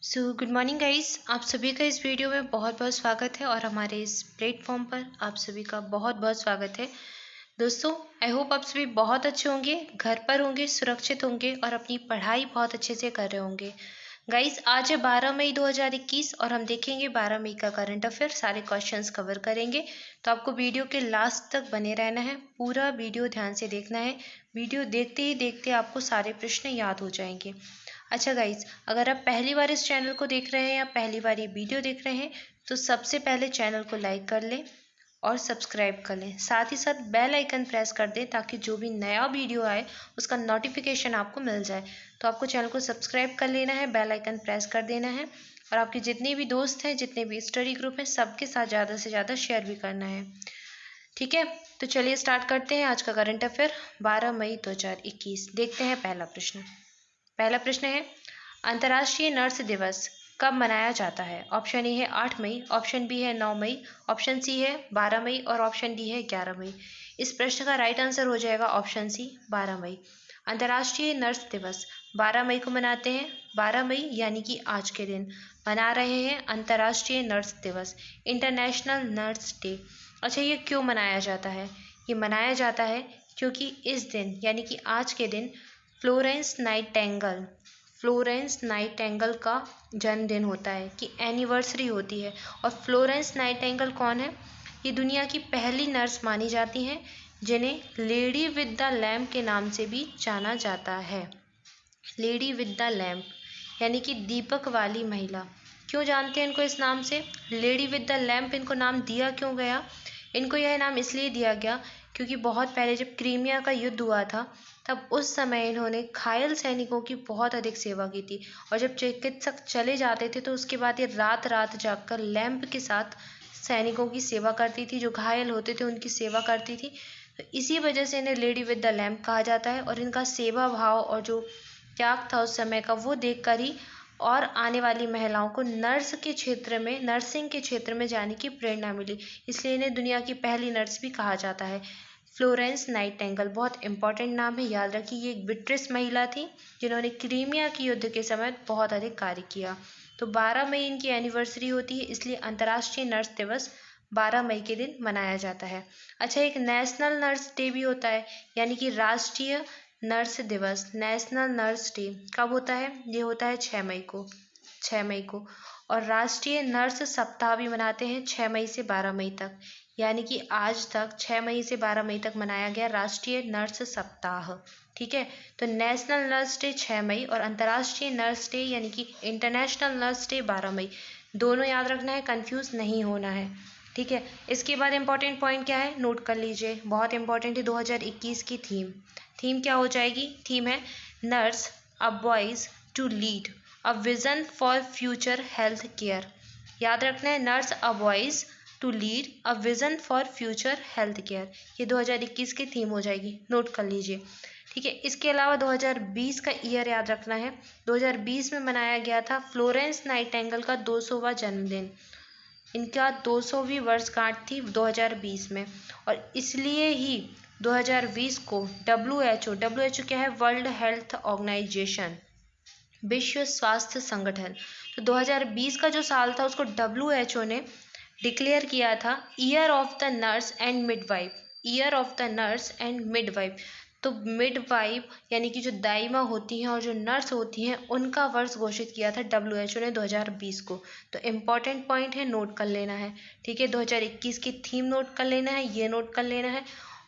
Good morning guys. आप सभी का इस वीडियो में बहुत बहुत स्वागत है और हमारे इस प्लेटफॉर्म पर आप सभी का बहुत बहुत स्वागत है। दोस्तों, आई होप आप सभी बहुत अच्छे होंगे, घर पर होंगे, सुरक्षित होंगे और अपनी पढ़ाई बहुत अच्छे से कर रहे होंगे। गाइस, आज है 12 मई 2021 और हम देखेंगे 12 मई का करंट अफेयर, सारे क्वेश्चंस कवर करेंगे। तो आपको वीडियो के लास्ट तक बने रहना है, पूरा वीडियो ध्यान से देखना है। वीडियो देखते ही देखते आपको सारे प्रश्न याद हो जाएंगे। अच्छा गाइज, अगर आप पहली बार इस चैनल को देख रहे हैं या पहली बार ये वीडियो देख रहे हैं तो सबसे पहले चैनल को लाइक कर लें और सब्सक्राइब कर लें। साथ ही साथ बेल आइकन प्रेस कर दें ताकि जो भी नया वीडियो आए उसका नोटिफिकेशन आपको मिल जाए। तो आपको चैनल को सब्सक्राइब कर लेना है, बेल आइकन प्रेस कर देना है और आपके जितने भी दोस्त हैं, जितने भी स्टडी ग्रुप हैं, सबके साथ ज़्यादा से ज़्यादा शेयर भी करना है। ठीक है, तो चलिए स्टार्ट करते हैं आज का करंट अफेयर 12 मई 2021। देखते हैं पहला प्रश्न। पहला प्रश्न है, अंतर्राष्ट्रीय नर्स दिवस कब मनाया जाता है? ऑप्शन ए है 8 मई, ऑप्शन बी है 9 मई, ऑप्शन सी है 12 मई और ऑप्शन डी है 11 मई। इस प्रश्न का राइट आंसर हो जाएगा ऑप्शन सी 12 मई। अंतर्राष्ट्रीय नर्स दिवस 12 मई को मनाते हैं। 12 मई यानी कि आज के दिन मना रहे हैं अंतर्राष्ट्रीय नर्स दिवस, इंटरनेशनल नर्स डे। अच्छा, ये क्यों मनाया जाता है? ये मनाया जाता है क्योंकि इस दिन यानी कि आज के दिन फ्लोरेंस नाइटेंगल का जन्मदिन होता है, कि एनिवर्सरी होती है। और फ्लोरेंस नाइटेंगल कौन है? ये दुनिया की पहली नर्स मानी जाती हैं जिन्हें लेडी विद द लैम्प के नाम से भी जाना जाता है। लेडी विद द लैम्प यानी कि दीपक वाली महिला। क्यों जानते हैं इनको इस नाम से? लेडी विद द लैम्प इनको नाम दिया क्यों गया? इनको यह नाम इसलिए दिया गया क्योंकि बहुत पहले जब क्रीमिया का युद्ध हुआ था तब उस समय इन्होंने घायल सैनिकों की बहुत अधिक सेवा की थी। और जब चिकित्सक चले जाते थे तो उसके बाद ये रात रात जागकर लैंप के साथ सैनिकों की सेवा करती थी, जो घायल होते थे उनकी सेवा करती थी। तो इसी वजह से इन्हें लेडी विद द लैम्प कहा जाता है। और इनका सेवा भाव और जो त्याग था उस समय का, वो देखकर ही और आने वाली महिलाओं को नर्सिंग के क्षेत्र में जाने की प्रेरणा मिली। इसलिए इन्हें दुनिया की पहली नर्स भी कहा जाता है। फ्लोरेंस नाइटेंगल बहुत इंपॉर्टेंट नाम है, याद रखिए। ये एक ब्रिटिश महिला थी जिन्होंने क्रीमिया की युद्ध के समय बहुत अधिक कार्य किया। तो 12 मई इनकी एनिवर्सरी होती है, इसलिए अंतर्राष्ट्रीय नर्स दिवस 12 मई के दिन मनाया जाता है। अच्छा, एक नेशनल नर्स डे भी होता है, यानी कि राष्ट्रीय नर्स दिवस, नेशनल नर्स डे कब होता है? ये होता है 6 मई को। 6 मई को। और राष्ट्रीय नर्स सप्ताह भी मनाते हैं 6 मई से 12 मई तक, यानी कि आज तक 6 मई से 12 मई तक मनाया गया राष्ट्रीय नर्स सप्ताह। ठीक है, तो नेशनल नर्स डे 6 मई और अंतर्राष्ट्रीय नर्स डे यानी कि इंटरनेशनल नर्स डे 12 मई। दोनों याद रखना है, कंफ्यूज नहीं होना है। ठीक है, इसके बाद इंपॉर्टेंट पॉइंट क्या है, नोट कर लीजिए, बहुत इंपॉर्टेंट है। 2021 की थीम क्या हो जाएगी? थीम है nurse a voice to lead a vision for future health care. याद रखना है, nurse a voice to lead a vision for future health care. ये 2021 की थीम हो जाएगी, नोट कर लीजिए। ठीक है, इसके अलावा 2020 का ईयर याद रखना है। 2020 में मनाया गया था फ्लोरेंस नाइटेंगल का 200वां जन्मदिन। इनका 200वीं वर्षगांठ थी 2020 में। और इसलिए ही 2020 को WHO क्या है? वर्ल्ड हेल्थ ऑर्गेनाइजेशन, विश्व स्वास्थ्य संगठन। तो 2020 का जो साल था उसको WHO ने डिक्लेयर किया था year of the nurse and midwife. Year of the nurse and midwife. तो मिडवाइफ यानी कि जो दाइमा होती हैं और जो नर्स होती हैं उनका वर्ष घोषित किया था WHO ने 2020 को। तो इम्पॉर्टेंट पॉइंट है, नोट कर लेना है। ठीक है, 2021 की थीम नोट कर लेना है, ये नोट कर लेना है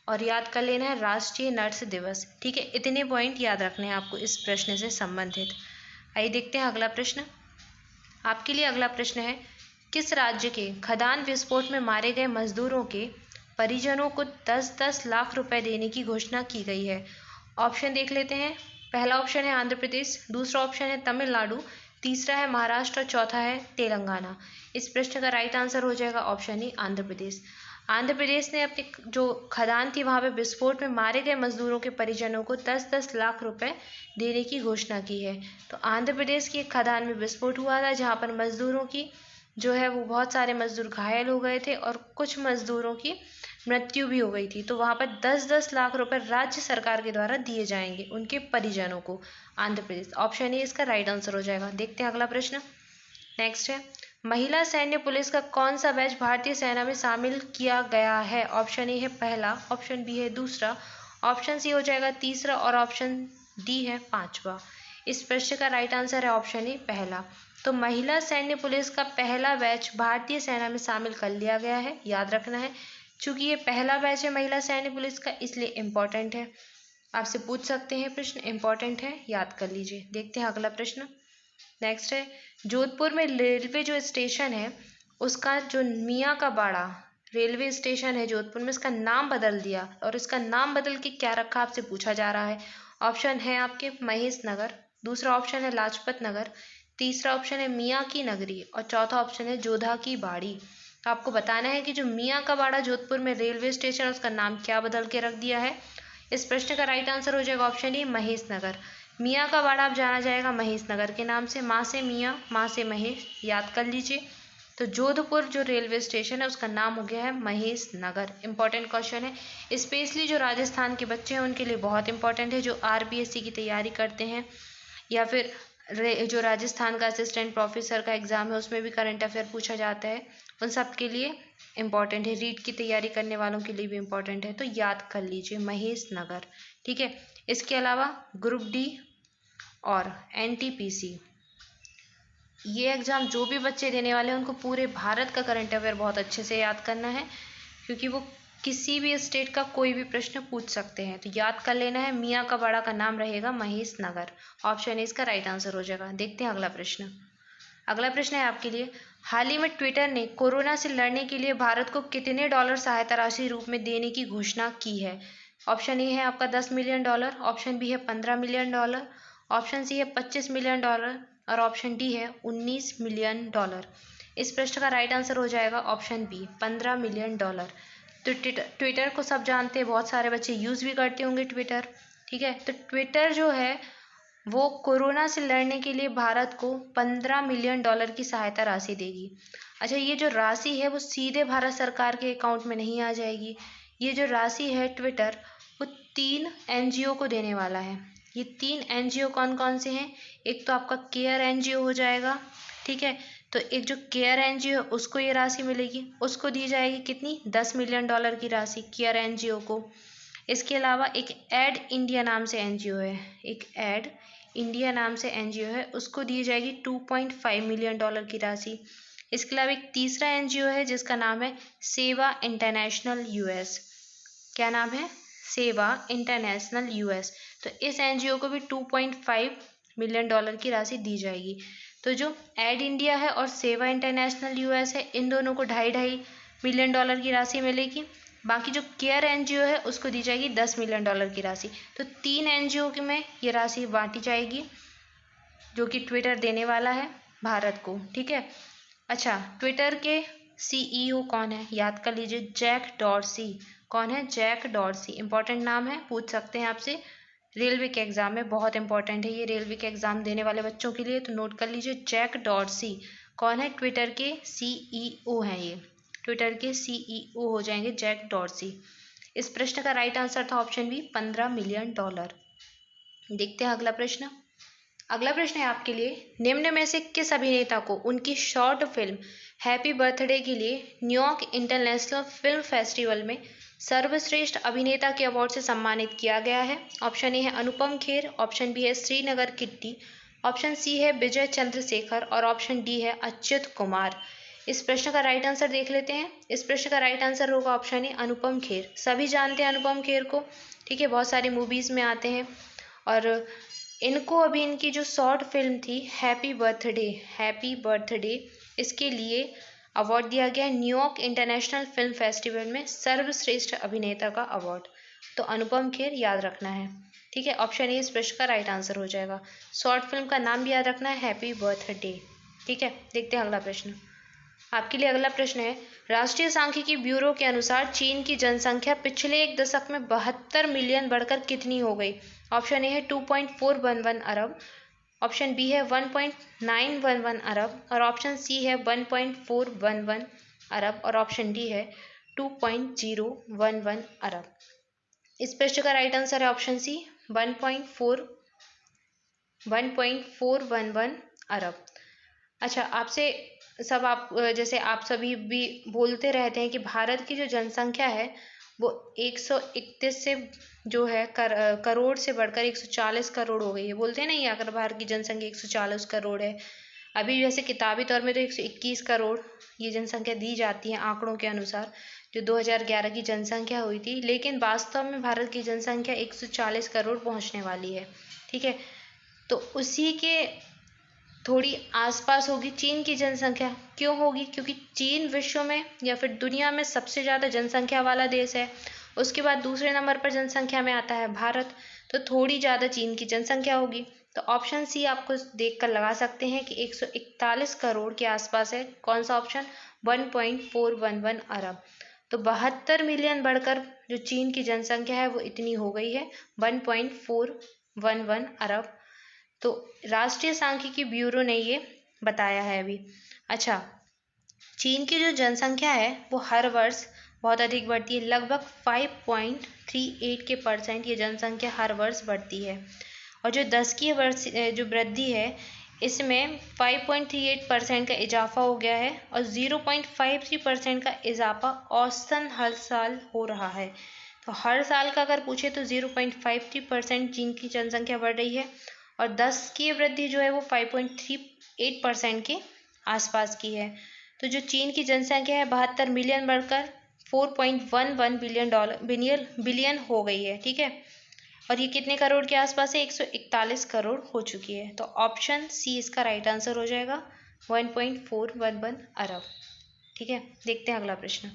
और याद कर लेना है राष्ट्रीय नर्स दिवस। ठीक है, इतने पॉइंट याद रखने हैं आपको इस प्रश्न से संबंधित। आइए देखते हैं अगला प्रश्न। आपके लिए अगला प्रश्न है, किस राज्य के खदान विस्फोट में मारे गए मजदूरों के परिजनों को 10-10 लाख रुपए देने की घोषणा की गई है? ऑप्शन देख लेते हैं। पहला ऑप्शन है आंध्र प्रदेश, दूसरा ऑप्शन है तमिलनाडु, तीसरा है महाराष्ट्र और चौथा है तेलंगाना। इस प्रश्न का राइट आंसर हो जाएगा ऑप्शन ए, आंध्र प्रदेश। आंध्र प्रदेश ने अपने जो खदान थी वहाँ पे विस्फोट में मारे गए मजदूरों के परिजनों को 10-10 लाख रुपए देने की घोषणा की है। तो आंध्र प्रदेश की एक खदान में विस्फोट हुआ था जहाँ पर मजदूरों की जो है वो बहुत सारे मजदूर घायल हो गए थे और कुछ मजदूरों की मृत्यु भी हो गई थी। तो वहाँ पर 10-10 लाख रुपए राज्य सरकार के द्वारा दिए जाएंगे उनके परिजनों को। आंध्र प्रदेश, ऑप्शन ए इसका राइट आंसर हो जाएगा। देखते हैं अगला प्रश्न। नेक्स्ट है, महिला सैन्य पुलिस का कौन सा बैच भारतीय सेना में शामिल किया गया है? ऑप्शन ए है पहला, ऑप्शन बी है दूसरा, ऑप्शन सी हो जाएगा तीसरा और ऑप्शन डी है पांचवा। इस प्रश्न का राइट आंसर है ऑप्शन ए पहला। तो महिला सैन्य पुलिस का पहला बैच भारतीय सेना में शामिल कर लिया गया है, याद रखना है। चूंकि ये पहला बैच है महिला सैन्य पुलिस का, इसलिए इम्पोर्टेंट है, आपसे पूछ सकते हैं प्रश्न, इम्पोर्टेंट है, याद कर लीजिए। देखते हैं अगला प्रश्न। नेक्स्ट है, जोधपुर में रेलवे जो स्टेशन है उसका जो मियाँ का बाड़ा रेलवे स्टेशन है जोधपुर में, इसका नाम बदल दिया और इसका नाम बदल के क्या रखा आपसे पूछा जा रहा है। ऑप्शन है आपके महेश नगर, दूसरा ऑप्शन है लाजपत नगर, तीसरा ऑप्शन है मियाँ की नगरी और चौथा ऑप्शन है जोधा की बाड़ी। तो आपको बताना है कि जो मियाँ का बाड़ा जोधपुर में रेलवे स्टेशन है उसका नाम क्या बदल के रख दिया है। इस प्रश्न का राइट आंसर हो जाएगा ऑप्शन ए महेश नगर। मियाँ का बाड़ा अब जाना जाएगा महेश नगर के नाम से, माँ से मियाँ माँ से महेश, याद कर लीजिए। तो जोधपुर जो रेलवे स्टेशन है उसका नाम हो गया है महेश नगर। इंपॉर्टेंट क्वेश्चन है, स्पेशली जो राजस्थान के बच्चे हैं उनके लिए बहुत इंपॉर्टेंट है, जो आरपीएससी की तैयारी करते हैं या फिर जो राजस्थान का असिस्टेंट प्रोफेसर का एग्जाम है उसमें भी करंट अफेयर पूछा जाता है, उन सब के लिए इम्पॉर्टेंट है। रीट की तैयारी करने वालों के लिए भी इम्पॉर्टेंट है, तो याद कर लीजिए महेश नगर। ठीक है, इसके अलावा ग्रुप डी और एनटीपीसी, ये एग्ज़ाम जो भी बच्चे देने वाले हैं उनको पूरे भारत का करंट अफेयर बहुत अच्छे से याद करना है, क्योंकि वो किसी भी स्टेट का कोई भी प्रश्न पूछ सकते हैं। तो याद कर लेना है, मियाँ का बड़ा का नाम रहेगा महेश नगर। ऑप्शन ए इसका राइट आंसर हो जाएगा। देखते हैं अगला प्रश्न। अगला प्रश्न है आपके लिए, हाल ही में ट्विटर ने कोरोना से लड़ने के लिए भारत को कितने डॉलर सहायता राशि रूप में देने की घोषणा की है। ऑप्शन ए है आपका 10 मिलियन डॉलर, ऑप्शन बी है 15 मिलियन डॉलर, ऑप्शन सी है 25 मिलियन डॉलर और ऑप्शन डी है 19 मिलियन डॉलर। इस प्रश्न का राइट आंसर हो जाएगा ऑप्शन बी 15 मिलियन डॉलर। तो ट्विटर को सब जानते हैं, बहुत सारे बच्चे यूज़ भी करते होंगे ट्विटर। ठीक है, तो ट्विटर जो है वो कोरोना से लड़ने के लिए भारत को 15 मिलियन डॉलर की सहायता राशि देगी। अच्छा, ये जो राशि है वो सीधे भारत सरकार के अकाउंट में नहीं आ जाएगी। ये जो राशि है ट्विटर वो 3 एनजीओ को देने वाला है। ये 3 एनजीओ कौन कौन से हैं? एक तो आपका केयर एनजीओ हो जाएगा। ठीक है, तो एक जो केयर एनजीओ है उसको ये राशि मिलेगी, उसको दी जाएगी कितनी, 10 मिलियन डॉलर की राशि केयर एनजीओ को। इसके अलावा एक एड इंडिया नाम से एनजीओ है, एक एड इंडिया नाम से एनजीओ है, उसको दी जाएगी 2.5 मिलियन डॉलर की राशि। इसके अलावा एक तीसरा एनजीओ है जिसका नाम है सेवा इंटरनेशनल यूएस। क्या नाम है? सेवा इंटरनेशनल यूएस। तो इस एनजीओ को भी 2.5 मिलियन डॉलर की राशि दी जाएगी। तो जो एड इंडिया है और सेवा इंटरनेशनल यूएस है, इन दोनों को 2.5 मिलियन डॉलर की राशि मिलेगी। बाकी जो केयर एनजीओ है उसको दी जाएगी 10 मिलियन डॉलर की राशि। तो 3 एनजीओ में ये राशि बांटी जाएगी जो कि ट्विटर देने वाला है भारत को। ठीक है, अच्छा, ट्विटर के सीईओ कौन है? याद कर लीजिए, जैक डॉर्सी। कौन है? Jack Dorsey. इंपॉर्टेंट नाम है, पूछ सकते हैं आपसे रेलवे के एग्जाम में, बहुत इंपॉर्टेंट है ये रेलवे के एग्जाम देने वाले बच्चों के लिए, तो नोट कर लीजिए जैक डॉर्सी। कौन है? ट्विटर के सीईओ हैं ये, ट्विटर के सीईओ हो जाएंगे जैक डॉर्सी। इस प्रश्न का राइट आंसर था ऑप्शन बी 15 मिलियन डॉलर। देखते हैं अगला प्रश्न। अगला प्रश्न है आपके लिए, निम्न में से किस अभिनेता को उनकी शॉर्ट फिल्म हैप्पी बर्थडे के लिए न्यूयॉर्क इंटरनेशनल फिल्म फेस्टिवल में सर्वश्रेष्ठ अभिनेता के अवार्ड से सम्मानित किया गया है? ऑप्शन ए है अनुपम खेर, ऑप्शन बी है श्रीनगर किट्टी, ऑप्शन सी है विजय चंद्रशेखर और ऑप्शन डी है अच्युत कुमार। इस प्रश्न का राइट आंसर देख लेते हैं। इस प्रश्न का राइट आंसर होगा ऑप्शन ए अनुपम खेर। सभी जानते हैं अनुपम खेर को, ठीक है, बहुत सारी मूवीज में आते हैं। और इनको अभी इनकी जो शॉर्ट फिल्म थी हैप्पी बर्थडे, इसके लिए अवार्ड दिया गया है न्यूयॉर्क इंटरनेशनल फिल्म फेस्टिवल में सर्वश्रेष्ठ अभिनेता का अवार्ड। तो अनुपम खेर याद रखना है। ठीक है, ऑप्शन ए इस प्रश्न का राइट आंसर हो जाएगा। शॉर्ट फिल्म का नाम भी याद रखना है हैप्पी बर्थडे। ठीक है, देखते हैं अगला प्रश्न। आपके लिए अगला प्रश्न है, राष्ट्रीय सांख्यिकी ब्यूरो के अनुसार चीन की जनसंख्या पिछले एक दशक में 72 मिलियन बढ़कर कितनी हो गई? ऑप्शन ए है 2.411 अरब, ऑप्शन बी है 1.911 अरब और ऑप्शन सी है 1.411 अरब और ऑप्शन डी है 2.011 अरब। इस प्रश्न का राइट आंसर है ऑप्शन सी 1.411 अरब। अच्छा, आपसे सब आप जैसे आप सभी भी बोलते रहते हैं कि भारत की जो जनसंख्या है वो 131 से जो है करोड़ से बढ़कर 140 करोड़ हो गई है। बोलते हैं ना, ये अगर भारत की जनसंख्या 140 करोड़ है। अभी जैसे किताबी तौर में तो 121 करोड़ ये जनसंख्या दी जाती है आंकड़ों के अनुसार, जो 2011 की जनसंख्या हुई थी, लेकिन वास्तव में भारत की जनसंख्या 140 करोड़ पहुंचने वाली है। ठीक है, तो उसी के थोड़ी आसपास होगी चीन की जनसंख्या। क्यों होगी? क्योंकि चीन विश्व में या फिर दुनिया में सबसे ज़्यादा जनसंख्या वाला देश है। उसके बाद दूसरे नंबर पर जनसंख्या में आता है भारत, तो थोड़ी ज़्यादा चीन की जनसंख्या होगी। तो ऑप्शन सी आपको देख कर लगा सकते हैं कि 141 करोड़ के आसपास है। कौन सा ऑप्शन? 1.411 अरब। तो 72 मिलियन बढ़कर जो चीन की जनसंख्या है वो इतनी हो गई है, 1.411 अरब। तो राष्ट्रीय सांख्यिकी ब्यूरो ने ये बताया है अभी। अच्छा, चीन की जो जनसंख्या है वो हर वर्ष बहुत अधिक बढ़ती है। लगभग 5.38 के परसेंट ये जनसंख्या हर वर्ष बढ़ती है। और जो 10 की वर्ष जो वृद्धि है इसमें 5.38% का इजाफा हो गया है और 0.53% का इजाफा औसतन हर साल हो रहा है। तो हर साल का अगर पूछे तो 0.53% चीन की जनसंख्या बढ़ रही है और 10 की वृद्धि जो है वो 5.38% के आसपास की है। तो जो चीन की जनसंख्या है 72 मिलियन बढ़कर 4.11 बिलियन हो गई है। ठीक है, और ये कितने करोड़ के आसपास है? 141 करोड़ हो चुकी है। तो ऑप्शन सी इसका राइट आंसर हो जाएगा, 1.411 अरब। ठीक है, देखते हैं अगला प्रश्न।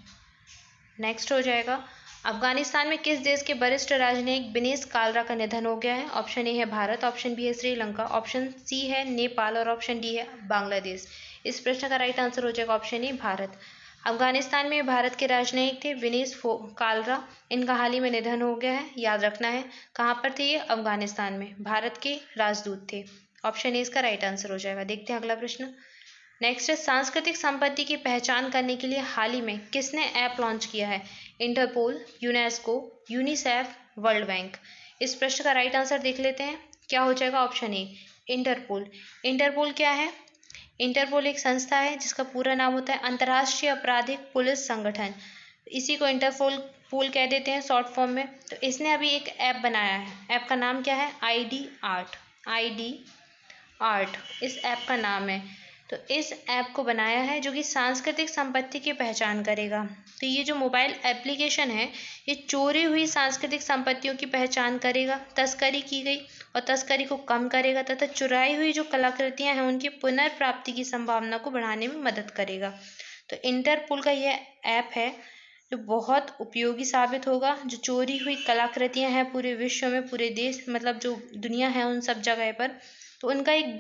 नेक्स्ट हो जाएगा, अफगानिस्तान में किस देश के वरिष्ठ राजनयिक बिनेश कालरा का निधन हो गया है? ऑप्शन ए है भारत, ऑप्शन बी है श्रीलंका, ऑप्शन सी है नेपाल और ऑप्शन डी है बांग्लादेश। इस प्रश्न का राइट आंसर हो जाएगा ऑप्शन ए भारत। अफगानिस्तान में भारत के राजनयिक थे विनेश कालरा। इनका हाल ही में निधन हो गया है, याद रखना है। कहाँ पर थे ये? अफगानिस्तान में। भारत के राजदूत थे। ऑप्शन ए इसका राइट आंसर हो जाएगा। देखते हैं अगला प्रश्न। नेक्स्ट है, सांस्कृतिक संपत्ति की पहचान करने के लिए हाल ही में किसने ऐप लॉन्च किया है? Interpol, UNESCO, UNICEF, World Bank. इस प्रश्न का राइट आंसर देख लेते हैं। क्या हो जाएगा? Option A interpole. इंटरपोल क्या है? इंटरपोल एक संस्था है जिसका पूरा नाम होता है अंतर्राष्ट्रीय आपराधिक पुलिस संगठन। इसी को इंटरपोल पोल कह देते हैं शॉर्ट फॉर्म में। तो इसने अभी एक ऐप बनाया है। ऐप का नाम क्या है? ID art. ID आर्ट इस ऐप का नाम है। तो इस ऐप को बनाया है जो कि सांस्कृतिक संपत्ति की पहचान करेगा। तो ये जो मोबाइल एप्लीकेशन है ये चोरी हुई सांस्कृतिक संपत्तियों की पहचान करेगा, तस्करी की गई और तस्करी को कम करेगा तथा चुराई हुई जो कलाकृतियां हैं उनकी पुनर्प्राप्ति की संभावना को बढ़ाने में मदद करेगा। तो इंटरपोल का यह ऐप है जो बहुत उपयोगी साबित होगा। जो चोरी हुई कलाकृतियां हैं पूरे विश्व में, पूरे देश मतलब जो दुनिया है उन सब जगह पर, तो उनका एक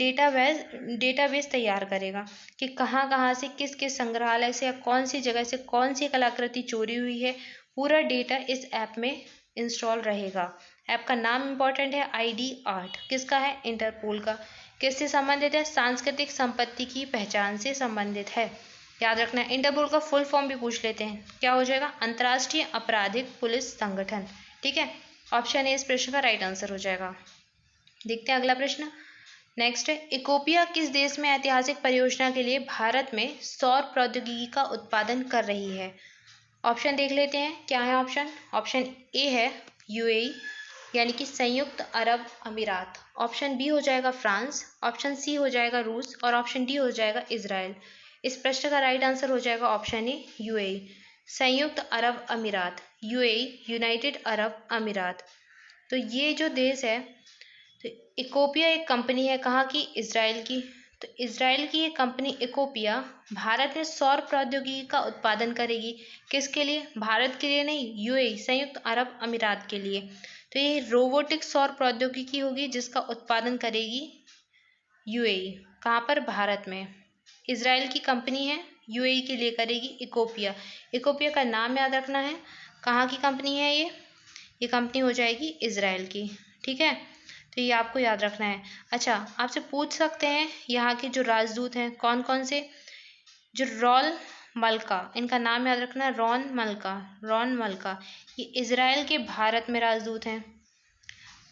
डेटाबेस तैयार करेगा कि कहाँ कहाँ से किस किस संग्रहालय से या कौन सी जगह से कौन सी कलाकृति चोरी हुई है। पूरा डेटा इस ऐप में इंस्टॉल रहेगा। ऐप का नाम इम्पोर्टेंट है, ID आर्ट। किसका है? इंटरपोल का। किससे संबंधित है? सांस्कृतिक संपत्ति की पहचान से संबंधित है। याद रखना है। इंटरपोल का फुल फॉर्म भी पूछ लेते हैं। क्या हो जाएगा? अंतर्राष्ट्रीय आपराधिक पुलिस संगठन। ठीक है, ऑप्शन ए इस प्रश्न का राइट आंसर हो जाएगा। देखते हैं अगला प्रश्न। नेक्स्ट है, इकोपिया किस देश में ऐतिहासिक परियोजना के लिए भारत में सौर प्रौद्योगिकी का उत्पादन कर रही है? ऑप्शन देख लेते हैं। क्या है ऑप्शन? ऑप्शन ए है UAE यानी कि संयुक्त अरब अमीरात, ऑप्शन बी हो जाएगा फ्रांस, ऑप्शन सी हो जाएगा रूस और ऑप्शन डी हो जाएगा इजराइल। इस प्रश्न का राइट आंसर हो जाएगा ऑप्शन ए UAE, संयुक्त अरब अमीरात। UAE यूनाइटेड अरब अमीरात। तो ये जो देश है, तो इकोपिया एक कंपनी है कहाँ की? इजराइल की। तो इजराइल की ये कंपनी इकोपिया भारत में सौर प्रौद्योगिकी का उत्पादन करेगी। किसके लिए? भारत के लिए नहीं, UAE संयुक्त अरब अमीरात के लिए। तो ये रोबोटिक सौर प्रौद्योगिकी होगी जिसका उत्पादन करेगी UAE। कहाँ पर? भारत में। इजराइल की कंपनी है, UAE के लिए करेगी इकोपिया। इकोपिया का नाम याद रखना है। कहाँ की कंपनी है ये कंपनी हो जाएगी इजराइल की। ठीक है, तो ये आपको याद रखना है। अच्छा, आपसे पूछ सकते हैं यहाँ के जो राजदूत हैं कौन कौन से? जो रॉन मल्का, इनका नाम याद रखना है, रॉन मल्का। ये इजराइल के भारत में राजदूत हैं।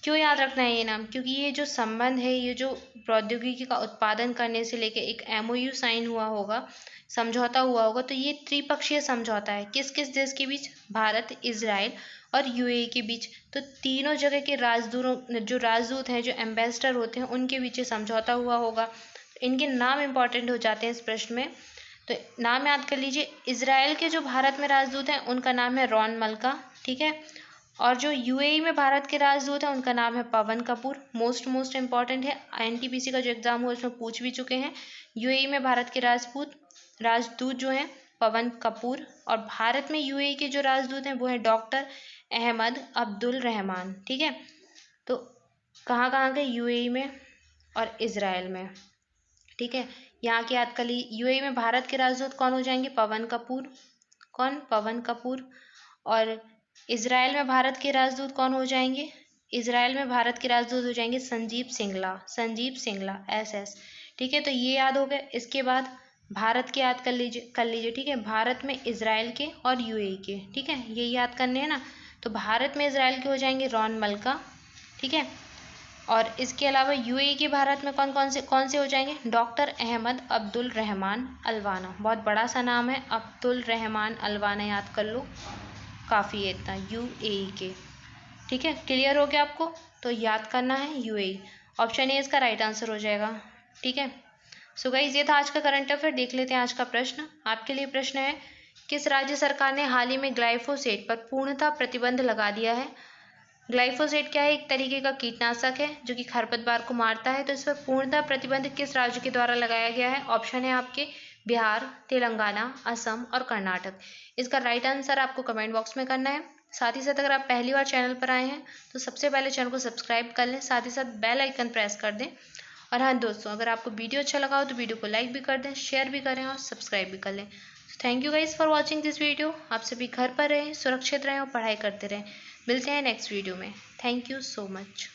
क्यों याद रखना है ये नाम? क्योंकि ये जो संबंध है, ये जो प्रौद्योगिकी का उत्पादन करने से लेके एक MOU साइन हुआ होगा, समझौता हुआ होगा, तो ये त्रिपक्षीय समझौता है। किस किस देश के बीच? भारत, इजराइल और UAE के बीच। तो तीनों जगह के राजदूत हैं, जो एम्बेसडर होते हैं, उनके बीच ये समझौता हुआ होगा। इनके नाम इंपॉर्टेंट हो जाते हैं इस प्रश्न में, तो नाम याद कर लीजिए। इजराइल के जो भारत में राजदूत हैं उनका नाम है रॉन मल्का, ठीक है। और जो UAE में भारत के राजदूत हैं उनका नाम है पवन कपूर। मोस्ट इंपॉर्टेंट है, NTPC का जो एग्जाम हुआ उसमें पूछ भी चुके हैं। UAE में भारत के राजदूत जो हैं पवन कपूर, और भारत में UAE के जो राजदूत हैं वो हैं डॉक्टर अहमद अब्दुल रहमान, ठीक है। तो कहाँ कहाँ के? UAE में और इजराइल में, ठीक है। यहाँ की याद कर ली। UAE में भारत के राजदूत कौन हो जाएंगे? पवन कपूर। कौन? पवन कपूर। और इजराइल में भारत के राजदूत कौन हो जाएंगे? इजराइल में भारत के राजदूत हो जाएंगे संजीव सिंगला SS, ठीक है। तो ये याद हो गया। इसके बाद भारत के याद कर लीजिए, ठीक है। भारत में इजराइल के और UAE के, ठीक है, ये याद करने हैं ना। तो भारत में इजराइल के हो जाएंगे रॉन मल्का, ठीक है। और इसके अलावा UAE के भारत में कौन से हो जाएंगे? डॉक्टर अहमद अब्दुल रहमान अलवाना। बहुत बड़ा सा नाम है, अब्दुल रहमान अलवाना, याद कर लो, काफ़ी है इतना। UAE के, ठीक है। क्लियर हो गया आपको? तो याद करना है UAE। ऑप्शन ए इसका राइट आंसर हो जाएगा, ठीक है। सो गाइस, ये था आज का करंट अफेयर। देख लेते हैं आज का प्रश्न। आपके लिए प्रश्न है, किस राज्य सरकार ने हाल ही में ग्लाइफोसेट पर पूर्णतः प्रतिबंध लगा दिया है? ग्लाइफोसेट क्या है? एक तरीके का कीटनाशक है जो कि खरपतवार को मारता है। तो इस पर पूर्णतः प्रतिबंध किस राज्य के द्वारा लगाया गया है? ऑप्शन है आपके बिहार, तेलंगाना, असम और कर्नाटक। इसका राइट आंसर आपको कमेंट बॉक्स में करना है। साथ ही साथ अगर आप पहली बार चैनल पर आए हैं तो सबसे पहले चैनल को सब्सक्राइब कर लें, साथ ही साथ बेल आइकन प्रेस कर दें। और हाँ दोस्तों, अगर आपको वीडियो अच्छा लगा हो तो वीडियो को लाइक भी कर दें, शेयर भी करें और सब्सक्राइब भी कर लें। Thank you guys for watching this video. आप सभी घर पर रहें, सुरक्षित रहें और पढ़ाई करते रहें। मिलते हैं नेक्स्ट वीडियो में। Thank you so much.